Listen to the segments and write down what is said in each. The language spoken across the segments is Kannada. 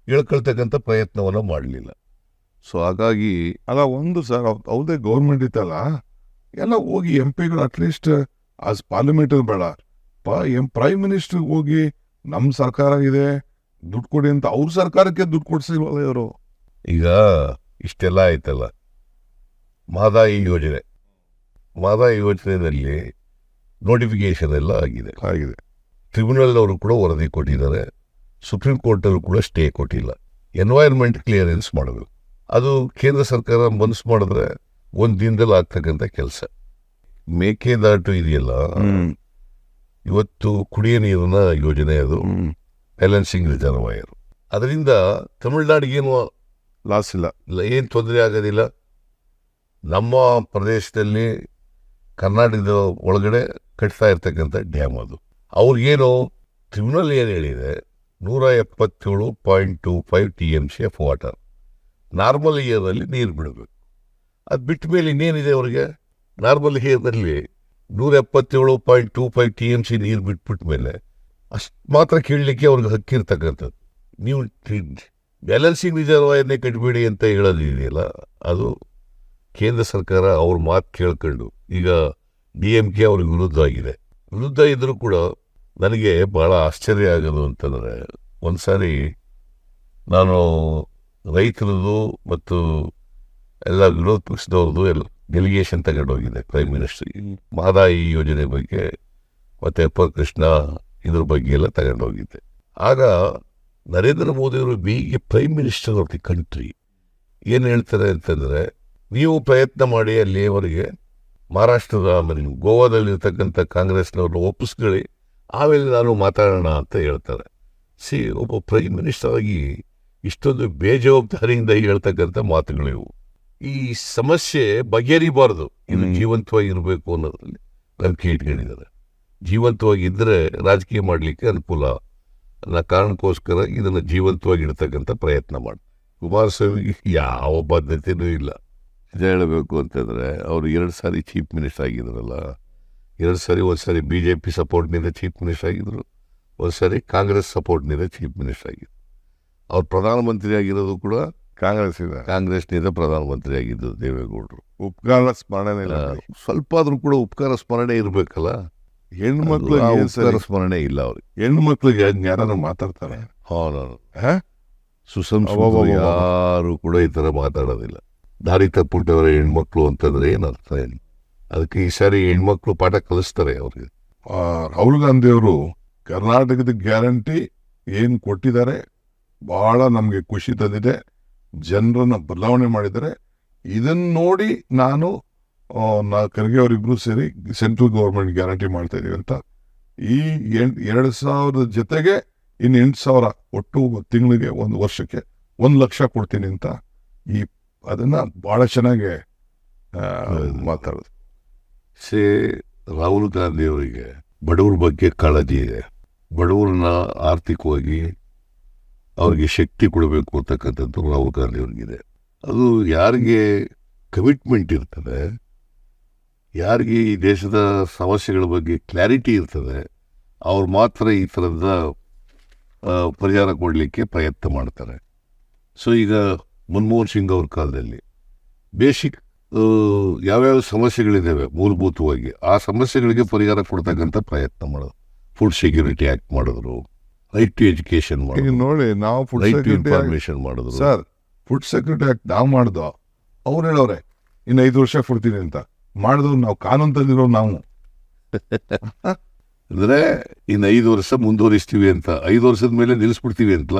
ಇಳ್ಕೊಳ್ತಕ್ಕಂಥ ಪ್ರಯತ್ನವನ್ನು ಮಾಡಲಿಲ್ಲ. ಸೊ ಹಾಗಾಗಿ ಅಲ್ಲ ಒಂದು ಸರ್ ಅವ್ರದೇ ಗೌರ್ಮೆಂಟ್ ಇತ್ತಲ್ಲ, ಎಲ್ಲ ಹೋಗಿ ಎಂ ಪಿಗಳು ಅಟ್ಲೀಸ್ಟ್ ಆಸ್ ಪಾರ್ಲಿಮೆಂಟರಿ ಬೇಡ ಪ್ರೈಮ್ ಮಿನಿಸ್ಟರ್ ಹೋಗಿ ನಮ್ಮ ಸರ್ಕಾರ ಇದೆ ದುಡ್ಡು ಕೊಡಿ ಅಂತ ಅವ್ರ ಸರ್ಕಾರಕ್ಕೆ ದುಡ್ಡು ಕೊಡ್ಸಿಲ್ವಲ್ಲ ಇವರು. ಈಗ ಇಷ್ಟೆಲ್ಲ ಆಯ್ತಲ್ಲ, ಮಹದಾಯಿ ಯೋಜನೆಯಲ್ಲಿ ನೋಟಿಫಿಕೇಶನ್ ಎಲ್ಲ ಆಗಿದೆ. ಟ್ರಿಬ್ಯುನಲ್ ಅವರು ಕೂಡ ವರದಿ ಕೊಟ್ಟಿದ್ದಾರೆ, ಸುಪ್ರೀಂ ಕೋರ್ಟಲ್ಲೂ ಕೂಡ ಸ್ಟೇ ಕೊಟ್ಟಿಲ್ಲ. ಎನ್ವೈರ್ಮೆಂಟ್ ಕ್ಲಿಯರೆನ್ಸ್ ಮಾಡಬೇಕು. ಅದು ಕೇಂದ್ರ ಸರ್ಕಾರ ಮನಸ್ಸು ಮಾಡಿದ್ರೆ ಒಂದು ದಿನದಲ್ಲಿ ಆಗ್ತಕ್ಕಂಥ ಕೆಲಸ. ಮೇಕೆದಾಟು ಇದೆಯಲ್ಲ, ಇವತ್ತು ಕುಡಿಯ ನೀರಿನ ಯೋಜನೆ, ಅದು ಬ್ಯಾಲೆನ್ಸಿಂಗ್ ರಿಸರ್ವಾಯರ್. ಅದರಿಂದ ತಮಿಳುನಾಡಿಗೇನು ಲಾಸ್ ಇಲ್ಲ, ಏನು ತೊಂದರೆ ಆಗೋದಿಲ್ಲ. ನಮ್ಮ ಪ್ರದೇಶದಲ್ಲಿ ಕರ್ನಾಟಕದ ಒಳಗಡೆ ಕಟ್ತಾ ಇರ್ತಕ್ಕಂಥ ಡ್ಯಾಮ್ ಅದು. ಅವ್ರಿಗೇನು ಟ್ರಿಬ್ಯುನಲ್ ಏನು ಹೇಳಿದೆ, 177.25 TMC ಆಫ್ ವಾಟರ್ ನಾರ್ಮಲ್ ಇಯರಲ್ಲಿ ನೀರು ಬಿಡಬೇಕು. ಅದು ಬಿಟ್ಟ ಮೇಲೆ ಇನ್ನೇನಿದೆ ಅವ್ರಿಗೆ? ನಾರ್ಮಲ್ ಇಯರ್ನಲ್ಲಿ 177.25 TMC ನೀರು ಬಿಟ್ಬಿಟ್ಟ ಮೇಲೆ ಅಷ್ಟು ಮಾತ್ರ ಕೇಳಲಿಕ್ಕೆ ಅವ್ರಿಗೆ ಹಕ್ಕಿರ್ತಕ್ಕಂಥದ್ದು. ನೀವು ಬ್ಯಾಲೆನ್ಸಿಂಗ್ ರಿಸರ್ವಾಯರ್ನೇ ಕಟ್ಬೇಡಿ ಅಂತ ಹೇಳೋದಿದೆಯಲ್ಲ, ಅದು ಕೇಂದ್ರ ಸರ್ಕಾರ ಅವ್ರ ಮಾತು ಕೇಳ್ಕೊಂಡು ಈಗ DMK ಅವ್ರಿಗೆ ವಿರುದ್ಧ ಇದ್ದರೂ ಕೂಡ ನನಗೆ ಭಾಳ ಆಶ್ಚರ್ಯ ಆಗೋದು ಅಂತಂದರೆ, ಒಂದು ಸಾರಿ ನಾನು ರೈತರದ್ದು ಮತ್ತು ಎಲ್ಲ ವಿರೋಧ ಪಕ್ಷದವ್ರದ್ದು ಎಲ್ಲ ಡೆಲಿಗೇಷನ್ ತಗೊಂಡೋಗಿದೆ ಪ್ರೈಮ್ ಮಿನಿಸ್ಟ್ರಿಗೆ, ಮಹದಾಯಿ ಯೋಜನೆ ಬಗ್ಗೆ ಮತ್ತು ಅಪ್ಪರ್ ಕೃಷ್ಣ ಇದ್ರ ಬಗ್ಗೆ ಎಲ್ಲ ತಗೊಂಡೋಗಿದ್ದೆ. ಆಗ ನರೇಂದ್ರ ಮೋದಿಯವರು ಬೀಗೆ prime minister of the country ಏನು ಹೇಳ್ತಾರೆ ಅಂತಂದರೆ, ನೀವು ಪ್ರಯತ್ನ ಮಾಡಿ ಅಲ್ಲಿಯವರೆಗೆ ಮಹಾರಾಷ್ಟ್ರದ ಆಮೇಲೆ ಗೋವಾದಲ್ಲಿರ್ತಕ್ಕಂಥ ಕಾಂಗ್ರೆಸ್ನವ್ರನ್ನ ಒಪ್ಪಿಸ್ಕೊಳ್ಳಿ, ಆಮೇಲೆ ನಾನು ಮಾತಾಡೋಣ ಅಂತ ಹೇಳ್ತಾರೆ. ಒಬ್ಬ ಪ್ರೈಮ್ ಮಿನಿಸ್ಟರ್ ಆಗಿ ಇಷ್ಟೊಂದು ಬೇಜವಾಬ್ದಾರಿಯಿಂದ ಹೇಳ್ತಕ್ಕಂಥ ಮಾತುಗಳಿವು. ಈ ಸಮಸ್ಯೆ ಬಗೆಹರಿಬಾರ್ದು, ಇದು ಜೀವಂತವಾಗಿ ಇರಬೇಕು ಅನ್ನೋದ್ರಲ್ಲಿ ನಂಬಿಕೆ ಇಟ್ಕೊಂಡಿದ್ದಾರೆ. ಜೀವಂತವಾಗಿದ್ದರೆ ರಾಜಕೀಯ ಮಾಡಲಿಕ್ಕೆ ಅನುಕೂಲ ಅನ್ನೋ ಕಾರಣಕ್ಕೋಸ್ಕರ ಇದನ್ನು ಜೀವಂತವಾಗಿ ಇಡ್ತಕ್ಕಂಥ ಪ್ರಯತ್ನ ಮಾಡಿ. ಕುಮಾರಸ್ವಾಮಿಗೆ ಯಾವ ಬದ್ಧತೆಯೂ ಇಲ್ಲ. ನಿಜ ಹೇಳಬೇಕು ಅಂತಂದರೆ, ಅವರು 2 ಸಾರಿ ಚೀಫ್ ಮಿನಿಸ್ಟರ್ ಆಗಿದ್ರಲ್ಲ, 2 ಸಾರಿ, ಒಂದು ಸಾರಿ BJP ಸಪೋರ್ಟ್ನಿಂದ ಚೀಫ್ ಮಿನಿಸ್ಟರ್ ಆಗಿದ್ದರು, ಒಂದು ಸಾರಿ ಕಾಂಗ್ರೆಸ್ ಸಪೋರ್ಟ್ನಿಂದ ಚೀಫ್ ಮಿನಿಸ್ಟರ್ ಆಗಿದ್ದರು. ಅವ್ರು ಪ್ರಧಾನಮಂತ್ರಿ ಆಗಿರೋದು ಕೂಡ ಕಾಂಗ್ರೆಸ್ನಿಂದ ಪ್ರಧಾನಮಂತ್ರಿ ಆಗಿದ್ದರು ದೇವೇಗೌಡರು. ಉಪಕಾರ ಸ್ಮರಣೆ ಇಲ್ಲ, ಸ್ವಲ್ಪ ಆದರೂ ಕೂಡ ಉಪಕಾರ ಸ್ಮರಣೆ ಇರಬೇಕಲ್ಲ. ಹೆಣ್ಮಕ್ಳು ಉಪಕಾರ ಸ್ಮರಣೆ ಇಲ್ಲ ಅವ್ರಿಗೆ. ಹೆಣ್ಮಕ್ಳಿಗೆ ಯಾರು ಮಾತಾಡ್ತಾರೆ? ಸುಸಂಸ್ಕೃತ ಯಾರು ಕೂಡ ಈ ಥರ ಮಾತಾಡೋದಿಲ್ಲ. ದಾರಿ ತಪ್ಪಿಟ್ಟವರ ಹೆಣ್ಮಕ್ಳು ಅಂತಂದ್ರೆ ಏನರ್ಥ ಏನು? ಅದಕ್ಕೆ ಈ ಸಾರಿ ಹೆಣ್ಮಕ್ಳು ಪಾಠ ಕಲಿಸ್ತಾರೆ ಅವ್ರಿಗೆ. ರಾಹುಲ್ ಗಾಂಧಿ ಅವರು ಕರ್ನಾಟಕದ ಗ್ಯಾರಂಟಿ ಏನು ಕೊಟ್ಟಿದ್ದಾರೆ, ಬಹಳ ನಮಗೆ ಖುಷಿ ತಂದಿದೆ. ಜನರನ್ನ ಬದಲಾವಣೆ ಮಾಡಿದ್ದಾರೆ. ಇದನ್ನ ನೋಡಿ ನಾನು ಖರ್ಗೆ ಅವರಿಬ್ರು ಸೇರಿ ಸೆಂಟ್ರಲ್ ಗೌರ್ಮೆಂಟ್ ಗ್ಯಾರಂಟಿ ಮಾಡ್ತಾ ಇದೀವಿ ಅಂತ, ಈ 2,000 ಜೊತೆಗೆ ಇನ್ನು 8,000 ಒಟ್ಟು ತಿಂಗಳಿಗೆ, ಒಂದು ವರ್ಷಕ್ಕೆ 1 ಲಕ್ಷ ಕೊಡ್ತೀನಿ ಅಂತ ಅದನ್ನ ಬಹಳ ಚೆನ್ನಾಗಿ ಮಾತಾಡೋದು. ರಾಹುಲ್ ಗಾಂಧಿ ಅವರಿಗೆ ಬಡವ್ರ ಬಗ್ಗೆ ಕಾಳಜಿ ಇದೆ. ಬಡವ್ರನ್ನ ಆರ್ಥಿಕವಾಗಿ ಅವ್ರಿಗೆ ಶಕ್ತಿ ಕೊಡಬೇಕು ಅಂತಕ್ಕಂಥದ್ದು ರಾಹುಲ್ ಗಾಂಧಿ ಅವ್ರಿಗಿದೆ. ಅದು ಯಾರಿಗೆ ಕಮಿಟ್ಮೆಂಟ್ ಇರ್ತದೆ, ಯಾರಿಗೆ ಈ ದೇಶದ ಸಮಸ್ಯೆಗಳ ಬಗ್ಗೆ ಕ್ಲಾರಿಟಿ ಇರ್ತದೆ, ಅವ್ರು ಮಾತ್ರ ಈ ಥರದ ಪರಿಹಾರ ಕೊಡಲಿಕ್ಕೆ ಪ್ರಯತ್ನ ಮಾಡ್ತಾರೆ. ಸೊ ಈಗ ಮನಮೋಹನ್ ಸಿಂಗ್ ಅವ್ರ ಕಾಲದಲ್ಲಿ ಬೇಸಿಕ್ ಯಾವ್ಯಾವ ಸಮಸ್ಯೆಗಳಿದ್ದಾವೆ ಮೂಲಭೂತವಾಗಿ, ಆ ಸಮಸ್ಯೆಗಳಿಗೆ ಪರಿಹಾರ ಕೊಡ್ತಕ್ಕಂಥ ಪ್ರಯತ್ನ ಮಾಡೋದು. ಫುಡ್ ಸೆಕ್ಯೂರಿಟಿ ಆ್ಯಕ್ಟ್ ಮಾಡಿದ್ರು, ರೈಟ್ ಟು ಎಜುಕೇಶನ್ ಮಾಡಿದ್ರು, ನೋಡಿ ನಾವು ರೈಟ್ ಟು ಇನ್ಫಾರ್ಮೇಶನ್ ಮಾಡಿದ್ರು. ಸರ್, ಫುಡ್ ಸೆಕ್ಯೂರಿಟಿ ಆ್ಯಕ್ಟ್ ನಾವು ಮಾಡ್ದೋ, ಅವ್ರು ಹೇಳೋರೆ ಇನ್ನು 5 ವರ್ಷ ಕೊಡ್ತೀನಿ ಅಂತ. ಮಾಡಿದ್ರು ನಾವು ಕಾನೂನು ತಂದಿರೋ ನಾವು. ಅಂದರೆ ಇನ್ನು 5 ವರ್ಷ ಮುಂದುವರಿಸ್ತೀವಿ ಅಂತ, 5 ವರ್ಷದ ಮೇಲೆ ನಿಲ್ಲಿಸ್ಬಿಡ್ತೀವಿ ಅಂತ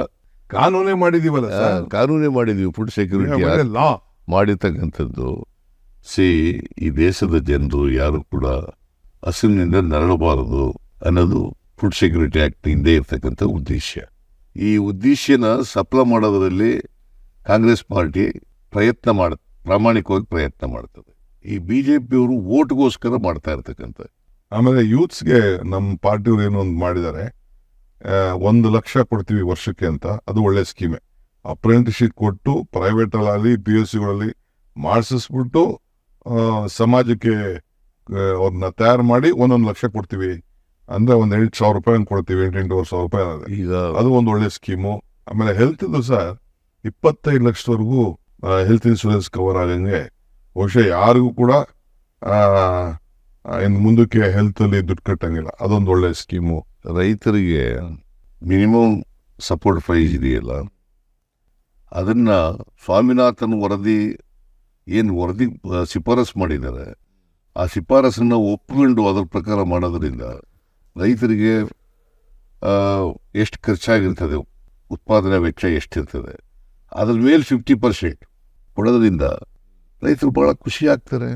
ಕಾನೂನೇ ಮಾಡಿದೀವಲ್ಲ ಸರ್. ಕಾನೂನೇ ಮಾಡಿದೀವಿ. ಫುಡ್ ಸೆಕ್ಯೂರಿಟಿ ಲಾ ಮಾಡಿರ್ತಕ್ಕಂಥದ್ದು. ಈ ದೇಶದ ಜನರು ಯಾರು ಕೂಡ ಹಸಿವಿನಿಂದ ನರಳಬಾರದು ಅನ್ನೋದು ಫುಡ್ ಸೆಕ್ಯೂರಿಟಿ ಆ್ಯಕ್ಟ್ ಹಿಂದೆ ಇರ್ತಕ್ಕಂಥ ಉದ್ದೇಶ. ಈ ಉದ್ದೇಶನ ಸಫಲ ಮಾಡೋದರಲ್ಲಿ ಕಾಂಗ್ರೆಸ್ ಪಾರ್ಟಿ ಪ್ರಾಮಾಣಿಕವಾಗಿ ಪ್ರಯತ್ನ ಮಾಡ್ತದೆ. ಈ BJPಯವರು ಓಟ್ಗೋಸ್ಕರ ಮಾಡ್ತಾ ಇರ್ತಕ್ಕಂಥ. ಆಮೇಲೆ ಯೂತ್ಸ್ಗೆ ನಮ್ಮ ಪಾರ್ಟಿಯವ್ರು ಏನೋ ಒಂದು ಮಾಡಿದ್ದಾರೆ, 1 ಲಕ್ಷ ಕೊಡ್ತೀವಿ ವರ್ಷಕ್ಕೆ ಅಂತ. ಅದು ಒಳ್ಳೆ ಸ್ಕೀಮೆ. ಅಪ್ರೆಂಟಿಸ್ಶಿಪ್ ಕೊಟ್ಟು ಪ್ರೈವೇಟಲ್ಲಿ PUCಗಳಲ್ಲಿ ಮಾಡಿಸ್ಬಿಟ್ಟು ಸಮಾಜಕ್ಕೆ ಅವ್ರನ್ನ ತಯಾರು ಮಾಡಿ 1 ಲಕ್ಷ ಕೊಡ್ತೀವಿ ಅಂದರೆ ಒಂದು 8,000 ರೂಪಾಯಿ ಕೊಡ್ತೀವಿ. 8,000 ರೂಪಾಯಿ. ಈಗ ಅದು ಒಂದು ಒಳ್ಳೆ ಸ್ಕೀಮು. ಆಮೇಲೆ ಹೆಲ್ತ್ದು ಸರ್ 25 ಲಕ್ಷದವರೆಗೂ ಹೆಲ್ತ್ ಇನ್ಶೂರೆನ್ಸ್ ಕವರ್ ಆಗಂಗೆ ಬಹುಶಃ ಯಾರಿಗೂ ಕೂಡ ಇನ್ನು ಮುಂದಕ್ಕೆ ಹೆಲ್ತ್ ಅಲ್ಲಿ ದುಡ್ಡು ಕಟ್ಟಂಗಿಲ್ಲ. ಅದೊಂದು ಒಳ್ಳೆ ಸ್ಕೀಮು. ರೈತರಿಗೆ ಮಿನಿಮಮ್ ಸಪೋರ್ಟ್ ಪ್ರೈಸ್ ಇದೆಯಲ್ಲ, ಅದನ್ನ ಸ್ವಾಮಿನಾಥನ್ ವರದಿ ಶಿಫಾರಸ್ ಮಾಡಿದ್ದಾರೆ. ಆ ಶಿಫಾರಸನ್ನ ಒಪ್ಪಿಕೊಂಡು ಅದರ ಪ್ರಕಾರ ಮಾಡೋದ್ರಿಂದ ರೈತರಿಗೆ ಎಷ್ಟು ಖರ್ಚಾಗಿರ್ತದೆ, ಉತ್ಪಾದನಾ ವೆಚ್ಚ ಎಷ್ಟಿರ್ತದೆ, ಅದ್ರ ಮೇಲೆ 50% ಕೊಡೋದ್ರಿಂದ ರೈತರು ಬಹಳ ಖುಷಿ ಆಗ್ತಾರೆ.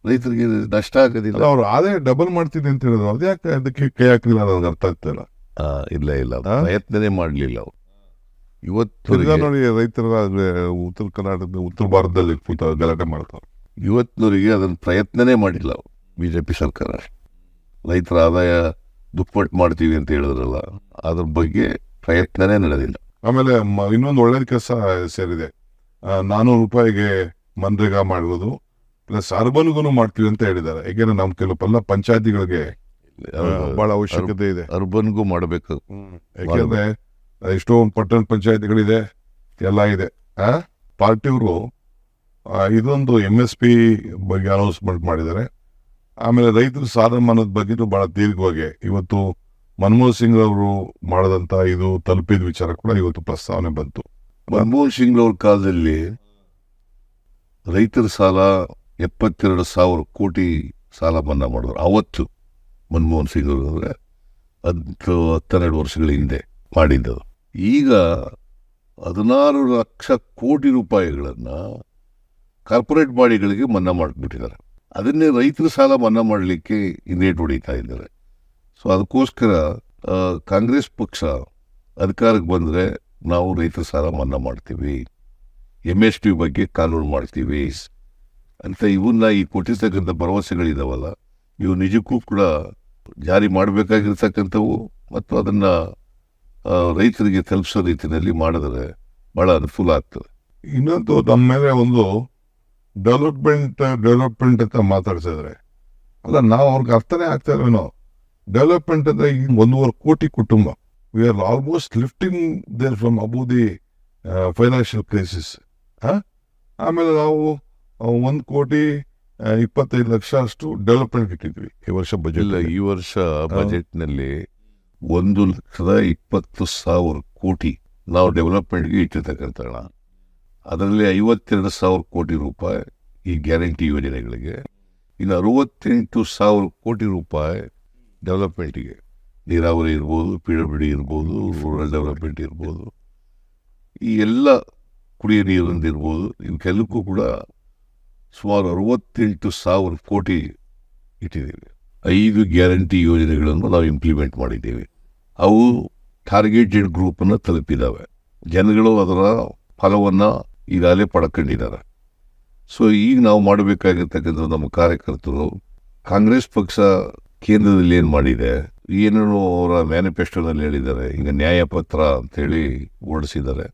ರೈತರಿಗೆ ನಷ್ಟ ಆಗೋದಿಲ್ಲ. ಅವ್ರು ಆದಾಯ ಡಬಲ್ ಮಾಡ್ತೀನಿ ಅಂತ ಹೇಳಿದ್ರು, ಅದ್ಯಾಕೆ ಅದಕ್ಕೆ ಕೈ ಹಾಕಲಿಲ್ಲ ನನಗೆ ಅರ್ಥ ಆಗ್ತಿಲ್ಲ. ಇಲ್ಲ ಪ್ರಯತ್ನನೇ ಮಾಡಲಿಲ್ಲ ಅವರು. ಇವತ್ತು ನೋಡಿ ರೈತರ ಉತ್ತರ ಕರ್ನಾಟಕದ ಉತ್ತರ ಭಾರತದಲ್ಲಿ ಗಲಾಟೆ ಮಾಡ್ತಾರೆ. ಇವತ್ತಿನವರಿಗೆ ಅದನ್ನು ಪ್ರಯತ್ನನೇ ಮಾಡಿಲ್ಲ ಅವರು. BJP ಸರ್ಕಾರ ರೈತರ ಆದಾಯ ದುಪ್ಪಟ್ಟು ಮಾಡ್ತೀವಿ ಅಂತ ಹೇಳಿದ್ರಲ್ಲ, ಅದ್ರ ಬಗ್ಗೆ ಪ್ರಯತ್ನನೇ ನಡೆದಿಲ್ಲ. ಆಮೇಲೆ ಇನ್ನೊಂದು ಒಳ್ಳೆ ಕೆಲಸ ಸೇರಿದೆ, 400 ರೂಪಾಯಿಗೆ ಮನ್ರೇಗಾ ಮಾಡೋದು ಪ್ಲಸ್ ಅರ್ಬನ್ಗೂ ಮಾಡ್ತೀವಿ ಅಂತ ಹೇಳಿದ್ದಾರೆ. ಯಾಕೆಂದ್ರೆ ನಮ್ಮ ಕೆಲವು ಪಂಚಾಯತಿಗಳಿಗೆ ಬಹಳ ಅವಶ್ಯಕತೆ ಇದೆ, ಅರ್ಬನ್ಗೂ ಮಾಡಬೇಕು. ಯಾಕೆಂದ್ರೆ ಎಷ್ಟೊಂದು ಪಟ್ಟಣ ಪಂಚಾಯತಿಗಳಿದೆ, ಎಲ್ಲ ಇದೆ. ಪಾರ್ಟಿಯವರು ಇದೊಂದು MSP ಬಗ್ಗೆ ಅನೌನ್ಸ್ಮೆಂಟ್ ಮಾಡಿದ್ದಾರೆ. ಆಮೇಲೆ ರೈತರ ಸಾಲ ಮನ್ನದ ಬಗ್ಗೆ ಬಹಳ ದೀರ್ಘವಾಗಿ ಇವತ್ತು ಮನಮೋಹನ್ ಸಿಂಗ್ ಅವರು ಮಾಡದಂತ ಇದು ತಲುಪಿದ ವಿಚಾರ ಕೂಡ ಇವತ್ತು ಪ್ರಸ್ತಾವನೆ ಬಂತು. ಮನಮೋಹನ್ ಸಿಂಗ್ ಅವ್ರ ಕಾಲದಲ್ಲಿ ರೈತರ ಸಾಲ 72,000 ಕೋಟಿ ಸಾಲ ಮನ್ನಾ ಮಾಡಿದ್ರು. ಅವತ್ತು ಮನಮೋಹನ್ ಸಿಂಗ್ ಅವರು ಅಂದರೆ 12 ವರ್ಷಗಳ ಹಿಂದೆ ಮಾಡಿದ್ದದು. ಈಗ 16 ಲಕ್ಷ ಕೋಟಿ ರೂಪಾಯಿಗಳನ್ನು ಕಾರ್ಪೊರೇಟ್ ಬಾಡಿಗಳಿಗೆ ಮನ್ನಾ ಮಾಡಿಬಿಟ್ಟಿದ್ದಾರೆ. ಅದನ್ನೇ ರೈತರ ಸಾಲ ಮನ್ನಾ ಮಾಡಲಿಕ್ಕೆ ಹಿಂದೇಟು ಹೊಡಿತಾ ಇದ್ದಾರೆ. ಸೊ ಅದಕ್ಕೋಸ್ಕರ ಕಾಂಗ್ರೆಸ್ ಪಕ್ಷ ಅಧಿಕಾರಕ್ಕೆ ಬಂದರೆ ನಾವು ರೈತರ ಸಾಲ ಮನ್ನಾ ಮಾಡ್ತೀವಿ, MSP ಬಗ್ಗೆ ಕಾನೂನು ಮಾಡ್ತೀವಿ ಅಂತ ಇವನ್ನ ಈ ಕೊಟ್ಟಿರ್ತಕ್ಕಂಥ ಭರವಸೆಗಳಿದಾವಲ್ಲ, ಇವು ನಿಜಕ್ಕೂ ಕೂಡ ಜಾರಿ ಮಾಡಬೇಕಾಗಿರ್ತಕ್ಕಂಥವು ಮತ್ತು ಅದನ್ನು ರೈತರಿಗೆ ತಲುಪಿಸೋ ರೀತಿಯಲ್ಲಿ ಮಾಡಿದ್ರೆ ಭಾಳ ಅನುಕೂಲ ಆಗ್ತದೆ. ಇನ್ನೊಂದು ನಮ್ಮ ಮೇಲೆ ಒಂದು ಡೆವಲಪ್ಮೆಂಟ್ ಅಂತ ಮಾತಾಡ್ಸಿದ್ರೆ ಅಲ್ಲ, ನಾವು ಅವ್ರಿಗೆ ಅರ್ಥನೇ ಆಗ್ತಾ ಇಲ್ವೇನೋ. ಡೆವಲಪ್ಮೆಂಟ್ ಅಂದರೆ ಈಗ 1.5 ಕೋಟಿ ಕುಟುಂಬ, we are almost lifting there from above the financial crisis. ಆಮೇಲೆ ನಾವು 1,25,00,000 ಅಷ್ಟು ಡೆವಲಪ್ಮೆಂಟ್ ಇಟ್ಟಿದ್ವಿ ಈ ವರ್ಷ ಬಜೆಟ್. ಇಲ್ಲ, ಈ ವರ್ಷ ಬಜೆಟ್ನಲ್ಲಿ 1,20,000 ಕೋಟಿ ನಾವು ಡೆವಲಪ್ಮೆಂಟ್ಗೆ ಇಟ್ಟಿರ್ತಕ್ಕಂಥ ಹಣ. ಅದರಲ್ಲಿ 52,000 ಕೋಟಿ ರೂಪಾಯಿ ಈ ಗ್ಯಾರಂಟಿ ಯೋಜನೆಗಳಿಗೆ, ಇನ್ನು 68,000 ಕೋಟಿ ರೂಪಾಯಿ ಡೆವಲಪ್ಮೆಂಟಿಗೆ. ನೀರಾವರಿ ಇರ್ಬೋದು, PWD ಇರ್ಬೋದು, ರೂರಲ್ ಡೆವಲಪ್ಮೆಂಟ್ ಇರ್ಬೋದು, ಈ ಎಲ್ಲ ಕುಡಿಯೋ ನೀರಿಂದಿರ್ಬೋದು, ಇವಕ್ಕೆಲ್ಲಕ್ಕೂ ಕೂಡ ಸುಮಾರು 68,000 ಕೋಟಿ ಇಟ್ಟಿದ್ದೀವಿ. 5 ಗ್ಯಾರಂಟಿ ಯೋಜನೆಗಳನ್ನು ನಾವು ಇಂಪ್ಲಿಮೆಂಟ್ ಮಾಡಿದ್ದೀವಿ. ಅವು ಟಾರ್ಗೆಟೆಡ್ ಗ್ರೂಪನ್ನು ತಲುಪಿದ್ದಾವೆ. ಜನಗಳು ಅದರ ಫಲವನ್ನು ಈಗಾಗಲೇ ಪಡ್ಕೊಂಡಿದ್ದಾರೆ. ಸೊ ಈಗ ನಾವು ಮಾಡಬೇಕಾಗಿರ್ತಕ್ಕಂಥ ನಮ್ಮ ಕಾರ್ಯಕರ್ತರು, ಕಾಂಗ್ರೆಸ್ ಪಕ್ಷ ಕೇಂದ್ರದಲ್ಲಿ ಏನು ಮಾಡಿದೆ, ಏನೇನು ಅವರ ಮ್ಯಾನಿಫೆಸ್ಟೋನಲ್ಲಿ ಹೇಳಿದ್ದಾರೆ. ಈಗ ನ್ಯಾಯಪತ್ರ ಅಂತೇಳಿ ಹೊರಡಿಸಿದ್ದಾರೆ.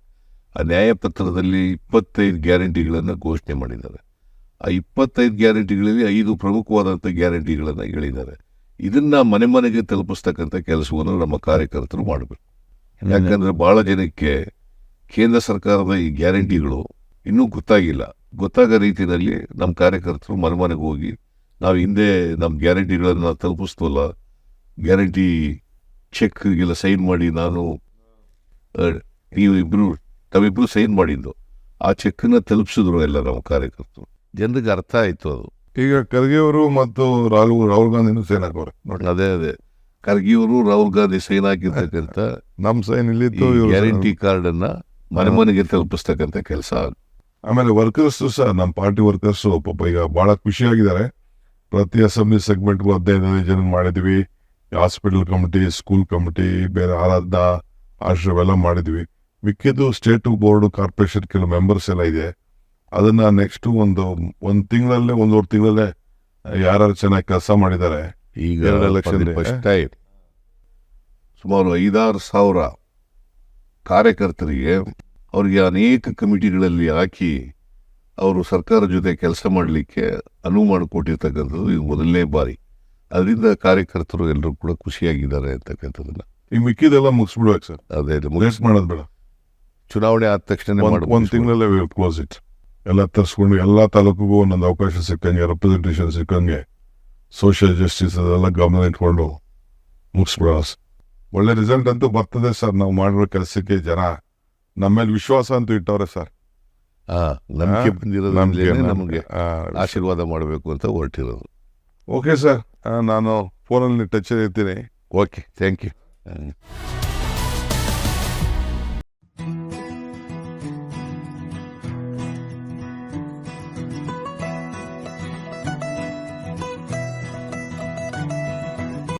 ಆ ನ್ಯಾಯಪತ್ರದಲ್ಲಿ 25 ಗ್ಯಾರಂಟಿಗಳನ್ನು ಘೋಷಣೆ ಮಾಡಿದ್ದಾರೆ. ಆ 25 ಗ್ಯಾರಂಟಿಗಳಲ್ಲಿ 5 ಪ್ರಮುಖವಾದಂಥ ಗ್ಯಾರಂಟಿಗಳನ್ನು ಹೇಳಿದ್ದಾರೆ. ಇದನ್ನು ಮನೆ ಮನೆಗೆ ತಲುಪಿಸ್ತಕ್ಕಂಥ ಕೆಲಸವನ್ನು ನಮ್ಮ ಕಾರ್ಯಕರ್ತರು ಮಾಡಬೇಕು. ಯಾಕಂದರೆ ಭಾಳ ಜನಕ್ಕೆ ಕೇಂದ್ರ ಸರ್ಕಾರದ ಈ ಗ್ಯಾರಂಟಿಗಳು ಇನ್ನೂ ಗೊತ್ತಾಗೋ ರೀತಿಯಲ್ಲಿ ನಮ್ಮ ಕಾರ್ಯಕರ್ತರು ಮನೆ ಮನೆಗೆ ಹೋಗಿ, ನಾವು ಹಿಂದೆ ನಮ್ಮ ಗ್ಯಾರಂಟಿಗಳನ್ನು ತಲುಪಿಸ್ತವಲ್ಲ, ಗ್ಯಾರಂಟಿ ಚೆಕ್ಗೆಲ್ಲ ಸೈನ್ ಮಾಡಿ ನಾವಿಬ್ಬರು ಸೈನ್ ಮಾಡಿದ್ದು, ಆ ಚೆಕ್ಕನ್ನು ತಲುಪಿಸಿದ್ರು ಎಲ್ಲ ನಮ್ಮ ಕಾರ್ಯಕರ್ತರು. ಜನರಿಗೆ ಅರ್ಥ ಆಯಿತು ಅದು. ಈಗ ಖರ್ಗೆ ಅವರು ಮತ್ತು ರಾಹುಲ್ ಗಾಂಧಿನೂ ಸೈನ್ ಹಾಕೋರೆ ನೋಡಿ. ಅದೇ ಖರ್ಗೆಯವರು ರಾಹುಲ್ ಗಾಂಧಿ ಸೈನ್ ಹಾಕಿರ್ತಕ್ಕಂಥ ನಮ್ಮ ಸೈನ್ ಇಲ್ಲಿತ್ತು ಗ್ಯಾರಂಟಿ ಕಾರ್ಡನ್ನು ಮನೆ ಮನೆಗೆ ತಲುಪಿಸ್ತಕ್ಕಂಥ ಕೆಲಸ. ಆಮೇಲೆ ವರ್ಕರ್ಸು ಸಹ ನಮ್ಮ ಪಾರ್ಟಿ ವರ್ಕರ್ಸು ಪಾಪ ಈಗ ಭಾಳ ಖುಷಿಯಾಗಿದ್ದಾರೆ. ಪ್ರತಿ ಅಸೆಂಬ್ಲಿ ಸೆಗ್ಮೆಂಟ್ಗೂ 15 ಜನ ಮಾಡಿದ್ವಿ. ಹಾಸ್ಪಿಟಲ್ ಕಮಿಟಿ, ಸ್ಕೂಲ್ ಕಮಿಟಿ, ಬೇರೆ ಆರಾಧನಾ ಆಶ್ರಮ ಎಲ್ಲ ಮಾಡಿದ್ವಿ. ಮಿಕ್ಕಿದ್ದು ಸ್ಟೇಟ್ ಬೋರ್ಡ್, ಕಾರ್ಪೊರೇಷನ್ ಕೆಲವು ಮೆಂಬರ್ಸ್ ಎಲ್ಲ ಇದೆ. ಅದನ್ನ ನೆಕ್ಸ್ಟ್ ಒಂದು ತಿಂಗಳಲ್ಲೇ 1.5 ತಿಂಗಳಲ್ಲೇ ಯಾರು ಚೆನ್ನಾಗಿ ಕೆಲಸ ಮಾಡಿದ್ದಾರೆ. ಈಗ ಫಸ್ಟ್ ಟೈಮ್ ಸುಮಾರು 5-6 ಸಾವಿರ ಕಾರ್ಯಕರ್ತರಿಗೆ ಅವರಿಗೆ ಅನೇಕ ಕಮಿಟಿಗಳಲ್ಲಿ ಹಾಕಿ ಅವರು ಸರ್ಕಾರದ ಜೊತೆ ಕೆಲಸ ಮಾಡಲಿಕ್ಕೆ ಅನುವು ಮಾಡಿಕೊಟ್ಟಿರ್ತಕ್ಕಂಥದ್ದು ಇದು ಮೊದಲನೇ ಬಾರಿ. ಅದರಿಂದ ಕಾರ್ಯಕರ್ತರು ಎಲ್ಲರೂ ಕೂಡ ಖುಷಿಯಾಗಿದ್ದಾರೆ ಅಂತಕ್ಕಂಥದ್ದನ್ನ. ಈ ಮಿಕ್ಕಿದೆಲ್ಲ ಮುಗಿಸ್ಬಿಡ್ಬೇಕು ಸರ್, ಅದೇ ವೇಸ್ಟ್ ಮಾಡೋದು ಬೇಡ. ಚುನಾವಣೆ ಆದ ತಕ್ಷಣ ಒಂದು ತಿಂಗಳಲ್ಲೇ ವಿಲ್ ಕ್ಲೋಸ್ ಇಟ್. ಎಲ್ಲ ತರಿಸ್ಕೊಂಡು ಎಲ್ಲ ತಾಲೂಕಿಗೂ ಒಂದೊಂದು ಅವಕಾಶ ಸಿಕ್ಕಂಗೆ, ರೆಪ್ರೆಸೆಂಟೇಷನ್ ಸಿಕ್ಕಂಗೆ, ಸೋಷಿಯಲ್ ಜಸ್ಟಿಸ್ ಅದೆಲ್ಲ ಗಮನ ಇಟ್ಕೊಂಡು ಮುಗಿಸ್ಬಿಡೋಣ. ಒಳ್ಳೆ ರಿಸಲ್ಟ್ ಅಂತೂ ಬರ್ತದೆ ಸರ್. ನಾವು ಮಾಡಿರೋ ಕೆಲಸಕ್ಕೆ ಜನ ನಮ್ಮ ಮೇಲೆ ವಿಶ್ವಾಸ ಅಂತೂ ಇಟ್ಟವ್ರೆ ಸರ್. ನಂಬಿಕೆ ಬಂದಿರೋದ್ರಲ್ಲಿ ನಮಗೆ ಆ, ಆಶೀರ್ವಾದ ಮಾಡಬೇಕು ಅಂತ ಹೊರಟಿರೋದು. ಓಕೆ ಸರ್, ನಾನು ಫೋನಲ್ಲಿ ಟಚ್ ಇರ್ತೀನಿ. Okay, thank you.